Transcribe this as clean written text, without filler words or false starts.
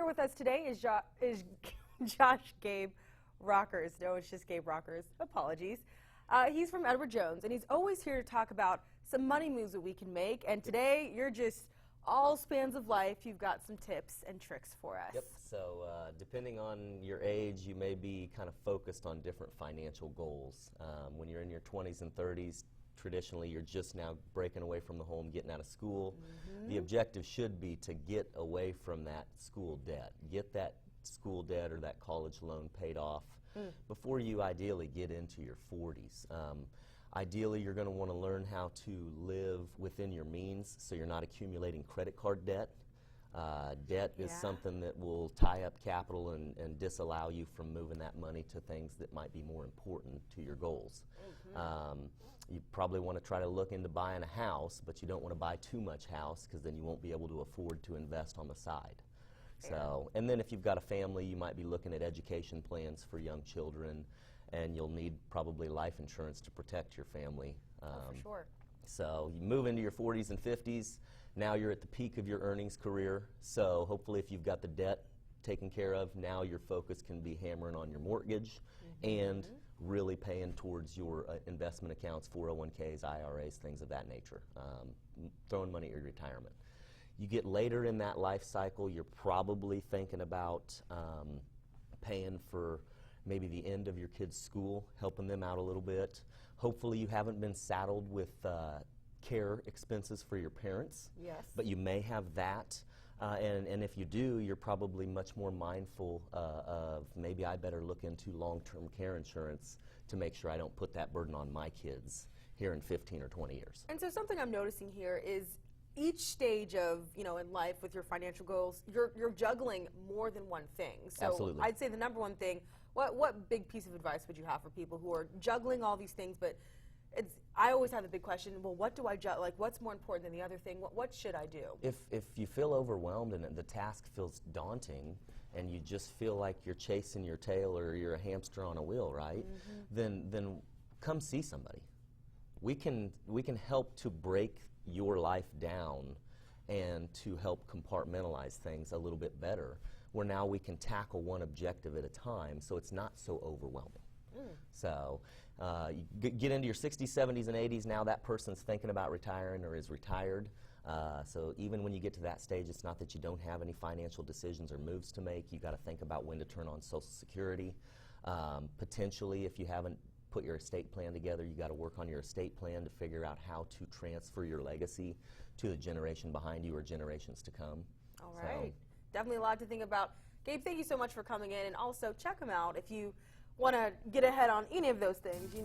with us today is Josh Gabe Rockers. No, it's just Gabe Rockers. Apologies. He's from Edward Jones, and he's always here to talk about some money moves that we can make. And today, you're just all spans of life. You've got some tips and tricks for us. Yep. So depending on your age, you may be kind of focused on different financial goals. When you're in your 20s and 30s, traditionally you're just now breaking away from the home, getting out of school. The objective should be to get away from that school debt. Get that school debt or that college loan paid off before you ideally get into your 40s. Ideally, you're going to want to learn how to live within your means so you're not accumulating credit card debt. Debt is something that will tie up capital and disallow you from moving that money to things that might be more important to your goals. You probably want to try to look into buying a house, but you don't want to buy too much house because then you won't be able to afford to invest on the side. So, and then if you've got a family, you might be looking at education plans for young children, and you'll need probably life insurance to protect your family. For sure. So you move into your 40s and 50s, now you're at the peak of your earnings career, so hopefully if you've got the debt taken care of, now your focus can be hammering on your mortgage and really paying towards your investment accounts, 401ks, IRAs, things of that nature, throwing money at your retirement. You get later in that life cycle, you're probably thinking about paying for maybe the end of your kids' school, helping them out a little bit. Hopefully you haven't been saddled with care expenses for your parents, but you may have that. And if you do, you're probably much more mindful of maybe I better look into long-term care insurance to make sure I don't put that burden on my kids here in 15 or 20 years. And so something I'm noticing here is each stage of, in life with your financial goals, you're juggling more than one thing. So Absolutely. I'd say the number one thing, what big piece of advice would you have for people who are juggling all these things, but I always have the big question, well, what do I juggle? Like, what's more important than the other thing? What should I do? If you feel overwhelmed and the task feels daunting and you just feel like you're chasing your tail or you're a hamster on a wheel, right? Then come see somebody. We can help to break your life down and to help compartmentalize things a little bit better, where now we can tackle one objective at a time so it's not so overwhelming. So you get into your 60s, 70s, and 80s, now that person's thinking about retiring or is retired. So even when you get to that stage, it's not that you don't have any financial decisions or moves to make. You got to think about when to turn on Social Security. Potentially, if you haven't put your estate plan together, you got to work on your estate plan to figure out how to transfer your legacy to the generation behind you or generations to come. All right. Definitely a lot to think about. Gabe, thank you so much for coming in, and also check him out if you want to get ahead on any of those things.